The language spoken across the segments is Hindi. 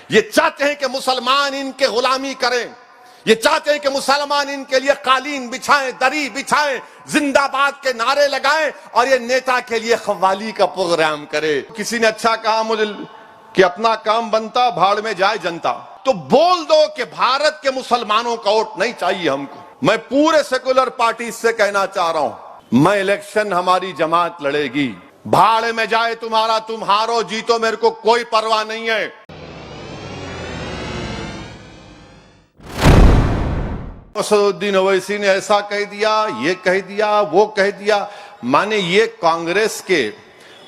ये चाहते हैं कि मुसलमान इनके गुलामी करें, ये चाहते हैं कि मुसलमान इनके लिए कालीन बिछाएं, दरी बिछाएं, जिंदाबाद के नारे लगाएं और ये नेता के लिए खवाली का प्रोग्राम करे। किसी ने अच्छा कहा मुझे कि अपना काम बनता भाड़ में जाए जनता। तो बोल दो कि भारत के मुसलमानों का वोट नहीं चाहिए हमको। मैं पूरे सेकुलर पार्टी से कहना चाह रहा हूं, मैं इलेक्शन हमारी जमात लड़ेगी, भाड़ में जाए तुम्हारा, तुम हारो जीतो मेरे को कोई परवाह नहीं है। असदुद्दीन ओवैसी ने ऐसा कह दिया, ये कह दिया, वो कह दिया। माने ये कांग्रेस के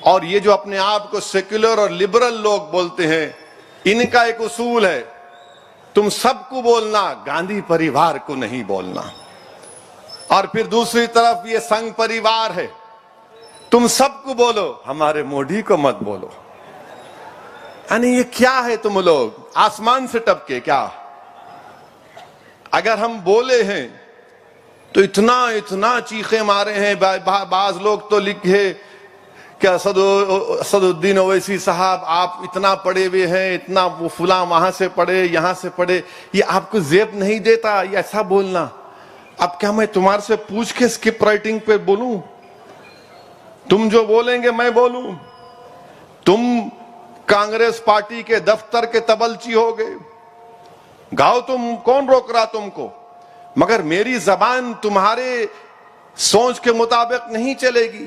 और ये जो अपने आप को सेक्युलर और लिबरल लोग बोलते हैं, इनका एक उसूल है, तुम सबको बोलना, गांधी परिवार को नहीं बोलना। और फिर दूसरी तरफ ये संघ परिवार है, तुम सबको बोलो, हमारे मोदी को मत बोलो। यानी ये क्या है, तुम लोग आसमान से टपके क्या? अगर हम बोले हैं तो इतना चीखे मारे हैं। बाज लोग तो लिखे कि असदुद्दीन ओवैसी साहब आप इतना पढ़े हुए हैं, इतना वो फुला वहां से पढ़े, यहां से पढ़े, ये आपको जेब नहीं देता ये ऐसा बोलना। अब क्या मैं तुम्हारे से पूछ के स्किप राइटिंग पे बोलूं? तुम जो बोलेंगे मैं बोलूं? तुम कांग्रेस पार्टी के दफ्तर के तबलची हो गए, गाओ तुम, कौन रोक रहा तुमको? मगर मेरी जबान तुम्हारे सोच के मुताबिक नहीं चलेगी।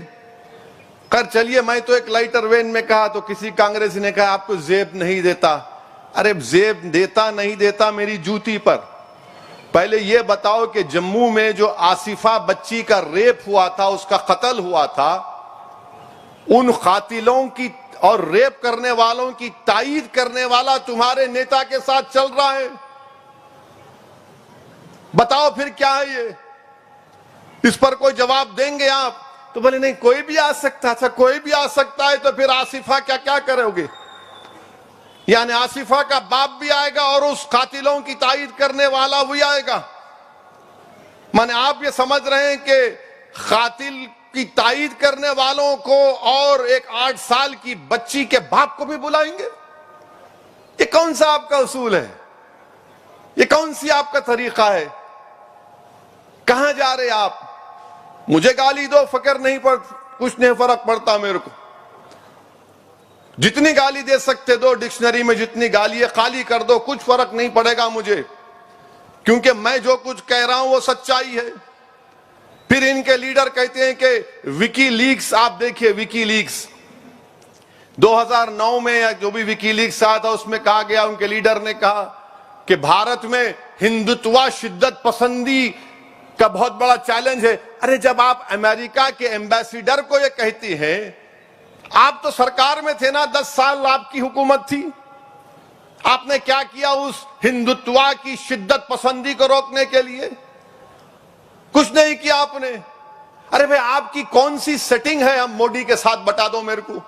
कर चलिए, मैं तो एक लाइटर वेन में कहा तो किसी कांग्रेसी ने कहा आपको जेब नहीं देता। अरे जेब देता नहीं देता मेरी जूती पर। पहले यह बताओ कि जम्मू में जो आसिफा बच्ची का रेप हुआ था, उसका कत्ल हुआ था, उन कातिलों की और रेप करने वालों की तायीद करने वाला तुम्हारे नेता के साथ चल रहा है। बताओ फिर क्या है ये? इस पर कोई जवाब देंगे आप? तो बोले नहीं, कोई भी आ सकता। अच्छा, कोई भी आ सकता है तो फिर आसिफा क्या क्या करोगे? यानी आसिफा का बाप भी आएगा और उस कातिलों की तायीद करने वाला भी आएगा। माने आप ये समझ रहे हैं कि कातिल की तायीद करने वालों को और एक 8 साल की बच्ची के बाप को भी बुलाएंगे? ये कौन सा आपका उसूल है? ये कौन सी आपका तरीका है? कहां जा रहे आप? मुझे गाली दो, फकर नहीं पड़, कुछ नहीं फर्क पड़ता मेरे को। जितनी गाली दे सकते दो, डिक्शनरी में जितनी गाली है खाली कर दो, कुछ फर्क नहीं पड़ेगा मुझे, क्योंकि मैं जो कुछ कह रहा हूं वो सच्चाई है। फिर इनके लीडर कहते हैं कि विकी लीक्स, आप देखिए विकी लीक्स 2009 में जो भी विकी लीक्स आया था उसमें कहा गया, उनके लीडर ने कहा कि भारत में हिंदुत्व शिद्दत पसंदी का बहुत बड़ा चैलेंज है। अरे जब आप अमेरिका के एम्बेसडर को ये कहती हैं, आप तो सरकार में थे ना, 10 साल आपकी हुकूमत थी, आपने क्या किया उस हिंदुत्व की शिद्दत पसंदी को रोकने के लिए? कुछ नहीं किया आपने। अरे भाई आपकी कौन सी सेटिंग है, हम मोदी के साथ बता दो मेरे को,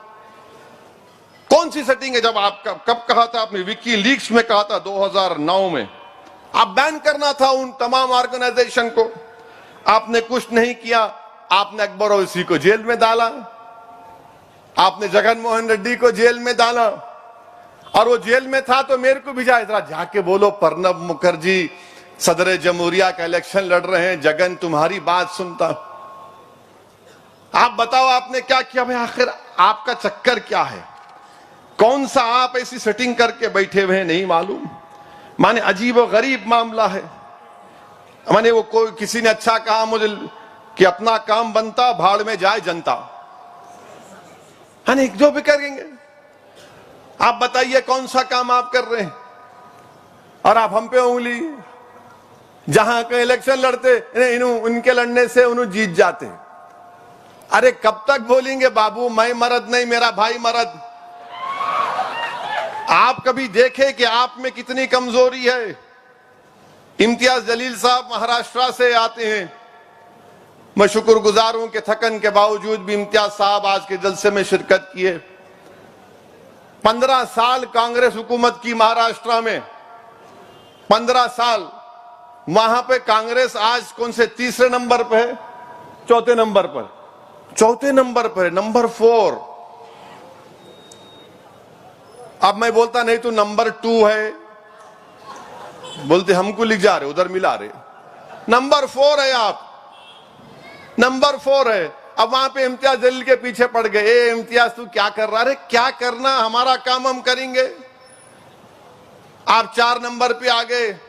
कौन सी सेटिंग है? जब आपका कब कहा था आपने? विकी लीक्स में कहा था 2009 में। आप बैन करना था उन तमाम ऑर्गेनाइजेशन को, आपने कुछ नहीं किया। आपने अकबर ओवैसी को जेल में डाला, आपने जगन मोहन रेड्डी को जेल में डाला, और वो जेल में था तो मेरे को भिजा, इधर जाके बोलो प्रणब मुखर्जी सदर जमहूरिया का इलेक्शन लड़ रहे हैं, जगन तुम्हारी बात सुनता। आप बताओ आपने क्या किया? भाई आखिर आपका चक्कर क्या है? कौन सा आप ऐसी सेटिंग करके बैठे हुए हैं नहीं मालूम। माने अजीब और गरीब मामला है। माने वो कोई, किसी ने अच्छा कहा मुझे कि अपना काम बनता भाड़ में जाए जनता। हाँ, जो भी करेंगे आप बताइए कौन सा काम आप कर रहे हैं, और आप हम पे उंगली। जहां के इलेक्शन लड़ते उनके लड़ने से उन्हें जीत जाते। अरे कब तक बोलेंगे बाबू मैं मर्द नहीं, मेरा भाई मर्द? आप कभी देखे कि आप में कितनी कमजोरी है? इम्तियाज जलील साहब महाराष्ट्र से आते हैं, मैं शुक्रगुजार हूं कि थकन के बावजूद भी इम्तियाज साहब आज के जलसे में शिरकत किए। 15 साल कांग्रेस हुकूमत की महाराष्ट्र में, 15 साल। वहां पे कांग्रेस आज कौन से तीसरे नंबर पे है? चौथे नंबर पर, चौथे नंबर पर है, नंबर 4। अब मैं बोलता नहीं तो नंबर 2 है, बोलते हमको लिख जा रहे, उधर मिला रहे, नंबर 4 है आप, नंबर 4 है। अब वहां पे इम्तियाज जलील के पीछे पड़ गए, ए इम्तियाज तू क्या कर रहा है? क्या करना, हमारा काम हम करेंगे। आप 4 नंबर पे आ गए।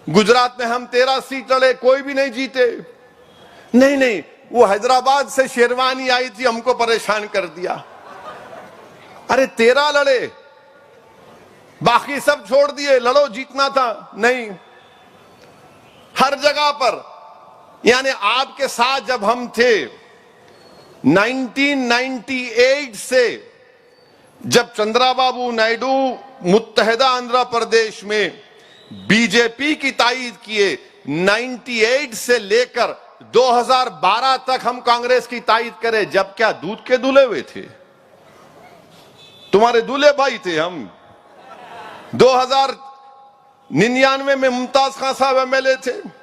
गुजरात में हम 13 सीट लड़े, कोई भी नहीं जीते। नहीं नहीं, वो हैदराबाद से शेरवानी आई थी, हमको परेशान कर दिया। अरे 13 लड़े, बाकी सब छोड़ दिए, लड़ो, जीतना था नहीं। हर जगह पर, यानी आपके साथ जब हम थे 1998 से, जब चंद्राबाबू नायडू मुत्तहिदा आंध्र प्रदेश में बीजेपी की तायीद किए, 98 से लेकर 2012 तक हम कांग्रेस की तायीद करें। जब क्या दूध के दूल्हे हुए थे? तुम्हारे दूल्हे भाई थे हम। 2099 में मुमताज खान साहब एमएलए थे,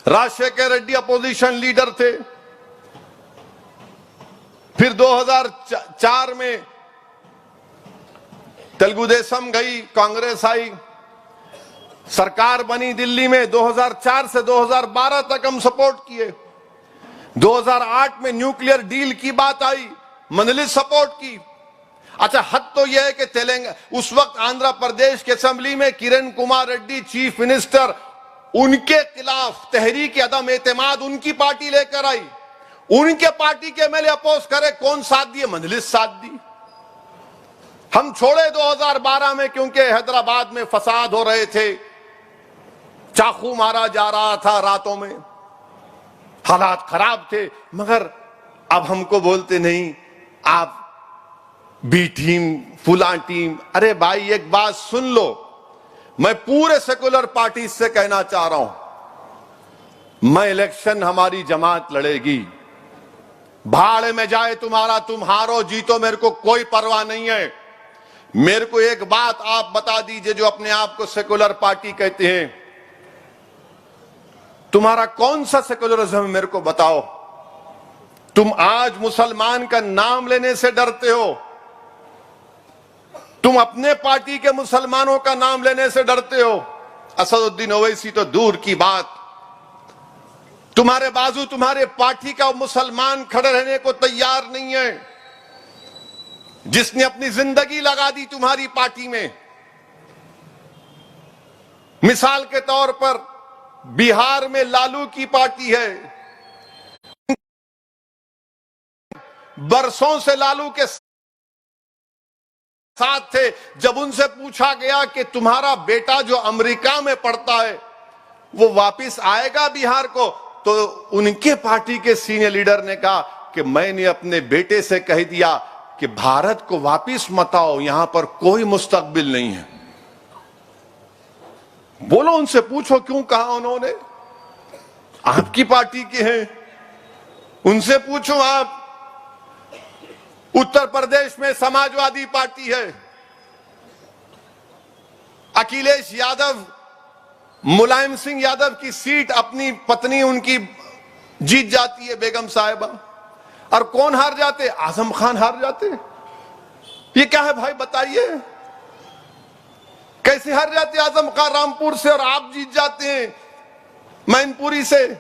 राजशेखर रेड्डी अपोजिशन लीडर थे। फिर 2004 में तेलुगु देशम गई, कांग्रेस आई, सरकार बनी दिल्ली में। 2004 से 2012 तक हम सपोर्ट किए। 2008 में न्यूक्लियर डील की बात आई, मजलिस सपोर्ट की। अच्छा, हद तो यह है कि तेलंगाना, उस वक्त आंध्र प्रदेश की असेंबली में किरण कुमार रेड्डी चीफ मिनिस्टर, उनके खिलाफ तहरीक अदम एतमाद उनकी पार्टी लेकर आई। उनके पार्टी के एमएलए अपोज करे, कौन साथ दिए? मजलिस साथ दी। हम छोड़े 2012 में, क्योंकि हैदराबाद में फसाद हो रहे थे, चाकू मारा जा रहा था रातों में, हालात खराब थे। मगर अब हमको बोलते नहीं, आप बी टीम, फुला टीम। अरे भाई, एक बात सुन लो, मैं पूरे सेकुलर पार्टी से कहना चाह रहा हूं, मैं इलेक्शन हमारी जमात लड़ेगी। भाड़ में जाए तुम्हारा, तुम हारो जीतो, मेरे को कोई परवाह नहीं है। मेरे को एक बात आप बता दीजिए, जो अपने आप को सेकुलर पार्टी कहते हैं, तुम्हारा कौन सा सेकुलरिज्म है? मेरे को बताओ। तुम आज मुसलमान का नाम लेने से डरते हो, तुम अपने पार्टी के मुसलमानों का नाम लेने से डरते हो। असदुद्दीन ओवैसी तो दूर की बात, तुम्हारे बाजू तुम्हारे पार्टी का मुसलमान खड़े रहने को तैयार नहीं है, जिसने अपनी जिंदगी लगा दी तुम्हारी पार्टी में। मिसाल के तौर पर बिहार में लालू की पार्टी है, बरसों से लालू के साथ थे। जब उनसे पूछा गया कि तुम्हारा बेटा जो अमेरिका में पढ़ता है वो वापस आएगा बिहार को, तो उनके पार्टी के सीनियर लीडर ने कहा कि मैंने अपने बेटे से कह दिया कि भारत को वापस मत आओ, यहां पर कोई मुस्तकबिल नहीं है। बोलो, उनसे पूछो क्यों कहा उन्होंने। आपकी पार्टी के हैं, उनसे पूछो आप। उत्तर प्रदेश में समाजवादी पार्टी है, अखिलेश यादव, मुलायम सिंह यादव की सीट अपनी पत्नी उनकी जीत जाती है, बेगम साहिबा। और कौन हार जाते? आजम खान हार जाते। ये क्या है भाई, बताइए, कैसे हार जाते आजम खान रामपुर से और आप जीत जाते हैं मैनपुरी से?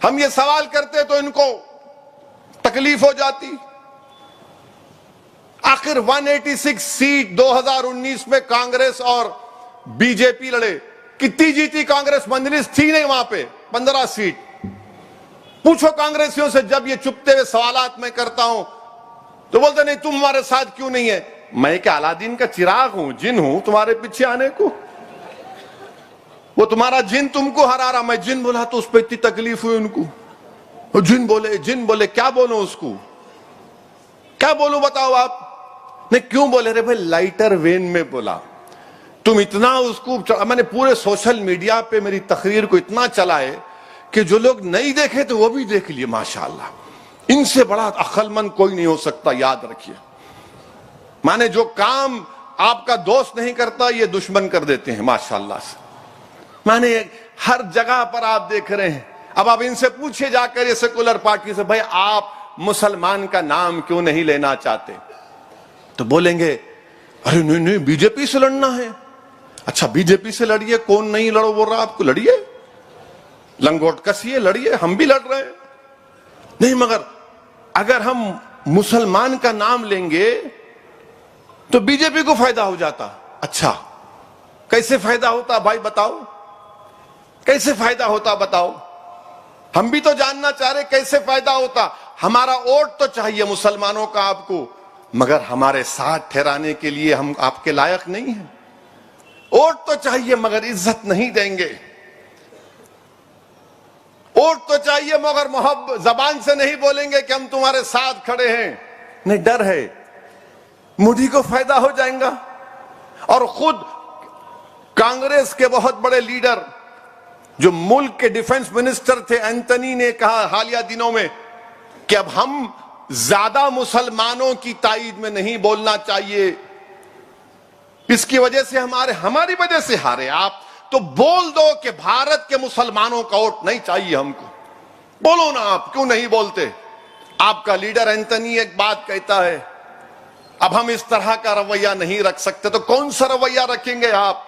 हम ये सवाल करते तो इनको तकलीफ हो जाती। आखिर 186 सीट 2019 में कांग्रेस और बीजेपी लड़े, कितनी जीती कांग्रेस? मजलिस थी नहीं वहां पे, 15 सीट। पूछो कांग्रेसियों से, जब ये चुपते हुए सवालात मैं करता हूं तो बोलते नहीं तुम हमारे साथ क्यों नहीं है। मैं क्या अलादीन का चिराग हूं, जिन हूं तुम्हारे पीछे आने को? वो तुम्हारा जिन तुमको हरा रहा, मैं जिन बोला तो उस पर इतनी तकलीफ हुई उनको। वो जिन बोले, क्या बोलो उसको, क्या बोलो बताओ आप? नहीं क्यों बोले? रे भाई, लाइटर वेन में बोला। तुम इतना उसको, मैंने पूरे सोशल मीडिया पे मेरी तकरीर को इतना चलाए कि जो लोग नहीं देखे तो वो भी देख लिए। माशाल्लाह, इनसे बड़ा अक्लमंद कोई नहीं हो सकता, याद रखिए। माने जो काम आपका दोस्त नहीं करता, ये दुश्मन कर देते हैं माशाल्लाह से। माने हर जगह पर आप देख रहे हैं। अब आप इनसे पूछिए जाकर, ये सेकुलर पार्टी से, भाई आप मुसलमान का नाम क्यों नहीं लेना चाहते? तो बोलेंगे अरे नहीं नहीं बीजेपी से लड़ना है। अच्छा बीजेपी से लड़िए, कौन नहीं लड़ो बोल रहा आपको, लड़िए, लंगोट कसिए, लड़िए, हम भी लड़ रहे हैं। नहीं मगर अगर हम मुसलमान का नाम लेंगे तो बीजेपी को फायदा हो जाता। अच्छा कैसे फायदा होता भाई बताओ, कैसे फायदा होता बताओ, हम भी तो जानना चाह रहे कैसे फायदा होता। हमारा वोट तो चाहिए मुसलमानों का आपको, मगर हमारे साथ ठहराने के लिए हम आपके लायक नहीं हैं। वोट तो चाहिए मगर इज्जत नहीं देंगे, वोट तो चाहिए मगर मोहब्बत जबान से नहीं बोलेंगे कि हम तुम्हारे साथ खड़े हैं। नहीं, डर है मोदी को फायदा हो जाएगा। और खुद कांग्रेस के बहुत बड़े लीडर जो मुल्क के डिफेंस मिनिस्टर थे एंटनी ने कहा हालिया दिनों में कि अब हम ज्यादा मुसलमानों की ताईद में नहीं बोलना चाहिए, इसकी वजह से हमारी वजह से हारे आप। तो बोल दो कि भारत के मुसलमानों का वोट नहीं चाहिए हमको, बोलो ना, आप क्यों नहीं बोलते। आपका लीडर एंटनी एक बात कहता है अब हम इस तरह का रवैया नहीं रख सकते, तो कौन सा रवैया रखेंगे आप,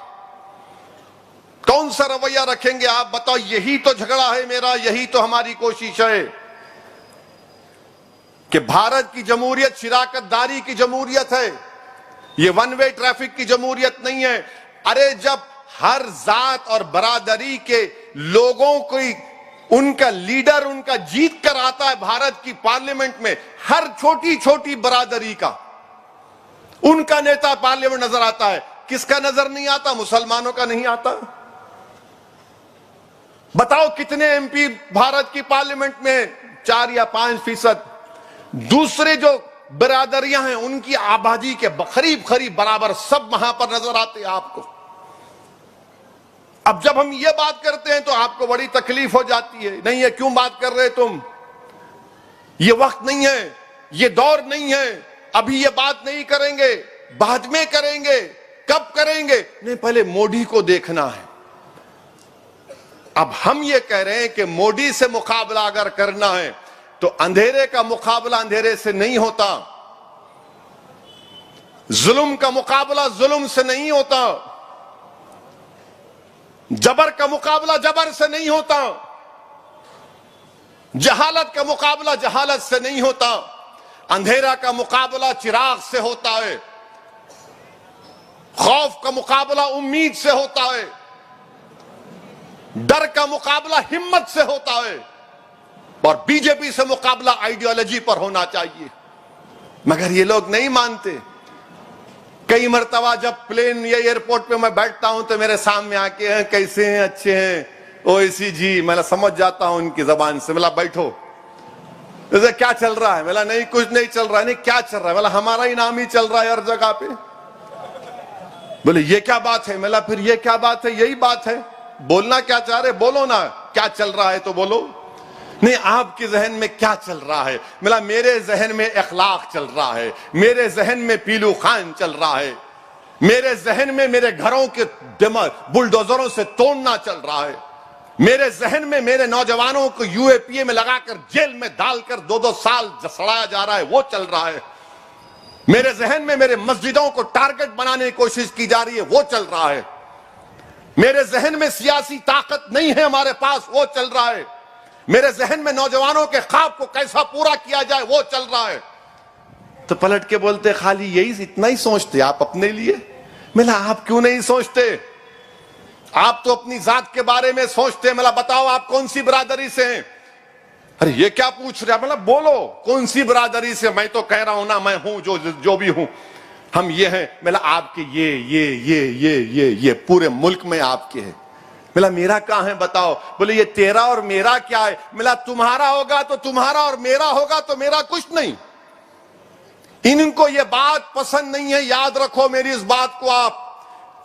कौन सा रवैया रखेंगे आप बताओ। यही तो झगड़ा है मेरा, यही तो हमारी कोशिश है कि भारत की जमहूरियत शिराकतदारी की जमहूरियत है, ये वन वे ट्रैफिक की जमहूरियत नहीं है। अरे जब हर जात और बरादरी के लोगों को उनका लीडर उनका जीत कर आता है भारत की पार्लियामेंट में, हर छोटी छोटी बरादरी का उनका नेता पार्लियामेंट नजर आता है, किसका नजर नहीं आता, मुसलमानों का नहीं आता। बताओ कितने एमपी भारत की पार्लियामेंट में, 4 या 5%। दूसरे जो बिरादरियां हैं उनकी आबादी के करीब करीब बराबर सब वहां पर नजर आते हैं आपको। अब जब हम ये बात करते हैं तो आपको बड़ी तकलीफ हो जाती है, नहीं है क्यों बात कर रहे तुम, ये वक्त नहीं है, ये दौर नहीं है, अभी ये बात नहीं करेंगे, बाद में करेंगे, कब करेंगे, नहीं पहले मोदी को देखना है। अब हम ये कह रहे हैं कि मोदी से मुकाबला अगर करना है तो अंधेरे का मुकाबला अंधेरे से नहीं होता, जुल्म का मुकाबला जुल्म से नहीं होता, जबर का मुकाबला जबर से नहीं होता, जहालत का मुकाबला जहालत से नहीं होता, अंधेरा का मुकाबला चिराग से होता है, खौफ का मुकाबला उम्मीद से होता है, डर का मुकाबला हिम्मत से होता है, और बीजेपी से मुकाबला आइडियोलॉजी पर होना चाहिए। मगर ये लोग नहीं मानते। कई मर्तबा जब प्लेन या एयरपोर्ट पे मैं बैठता हूं तो मेरे सामने आके हैं कैसे हैं, अच्छे हैं, ओएसी जी, मैं समझ जाता हूं उनकी जबान से, बोला बैठो, जैसे क्या चल रहा है, बोला नहीं कुछ नहीं चल रहा है, नहीं क्या चल रहा है, बोला हमारा ही नाम ही चल रहा है हर जगह पे। बोले ये क्या बात है, बोला फिर ये क्या बात है, यही बात है, बोलना क्या चाह रहे, बोलो ना, क्या चल रहा है तो बोलो। नहीं आपके जहन में क्या चल रहा है, मिला मेरे जहन में अखलाक चल रहा है, मेरे जहन में पीलू खान चल रहा है, मेरे जहन में मेरे घरों के बुलडोजरों से तोड़ना चल रहा है, मेरे जहन में मेरे नौजवानों को यूएपीए में लगाकर जेल में डालकर 2-2 साल सड़ाया जा रहा है वो चल रहा है, मेरे जहन में मेरे मस्जिदों को टारगेट बनाने की कोशिश की जा रही है वो चल रहा है, मेरे जहन में सियासी ताकत नहीं है हमारे पास वो चल रहा है, मेरे जहन में नौजवानों के ख्वाब को कैसा पूरा किया जाए वो चल रहा है। तो पलट के बोलते खाली यही इतना ही सोचते आप अपने लिए। मिला आप क्यों नहीं सोचते, आप तो अपनी जात के बारे में सोचते। मिला बताओ आप कौन सी बिरादरी से हैं। अरे ये क्या पूछ रहे, मतलब बोलो कौन सी बिरादरी से, मैं तो कह रहा हूं ना मैं हूं जो भी हूं, हम ये हैं। मिला आपके ये पूरे मुल्क में आपके हैं। मिला मेरा कहां है बताओ, बोले ये तेरा और मेरा क्या है। मिला तुम्हारा होगा तो तुम्हारा और मेरा होगा तो मेरा कुछ नहीं। इनको ये बात पसंद नहीं है, याद रखो मेरी इस बात को आप,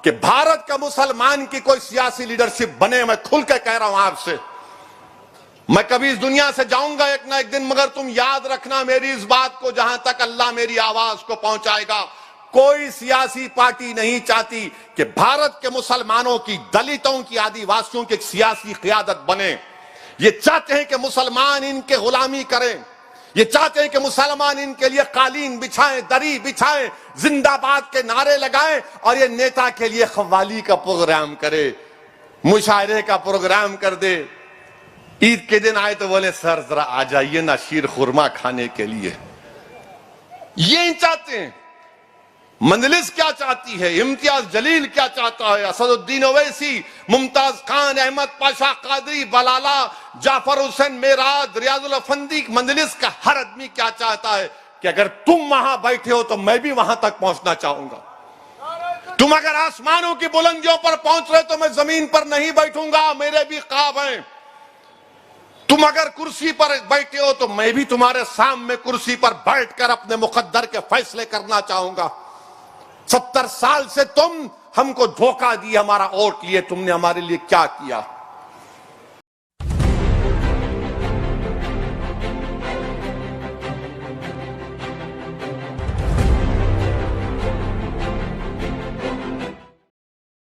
कि भारत का मुसलमान की कोई सियासी लीडरशिप बने, मैं खुल के कह रहा हूं आपसे, मैं कभी इस दुनिया से जाऊंगा एक ना एक दिन, मगर तुम याद रखना मेरी इस बात को, जहां तक अल्लाह मेरी आवाज को पहुंचाएगा, कोई सियासी पार्टी नहीं चाहती कि भारत के मुसलमानों की, दलितों की, आदिवासियों की एक सियासी क़यादत बने। ये चाहते हैं कि मुसलमान इनके गुलामी करें, ये चाहते हैं कि मुसलमान इनके लिए कालीन बिछाएं, दरी बिछाएं, जिंदाबाद के नारे लगाएं और ये नेता के लिए कव्वाली का प्रोग्राम करे, मुशायरे का प्रोग्राम कर दे। ईद के दिन आए तो बोले सर जरा आ जाइए ना शीर खुरमा खाने के लिए। ये चाहते हैं। मंजलिस क्या चाहती है, इम्तियाज जलील क्या चाहता है, असदुद्दीन ओवैसी, मुमताज खान, अहमद पाशा कादरी, बलाला, जाफर हुसैन मेराज, रियाजुल अफंदी, मंजलिस का हर आदमी क्या चाहता है कि अगर तुम वहां बैठे हो तो मैं भी वहां तक पहुंचना चाहूंगा। तुम अगर आसमानों की बुलंदियों पर पहुंच रहे तो मैं जमीन पर नहीं बैठूंगा, मेरे भी ख्वाब हैं। तुम अगर कुर्सी पर बैठे हो तो मैं भी तुम्हारे सामने कुर्सी पर बैठकर अपने मुकद्दर के फैसले करना चाहूंगा। 70 साल से तुम हमको धोखा दिया, हमारा वोट लिए, तुमने हमारे लिए क्या किया?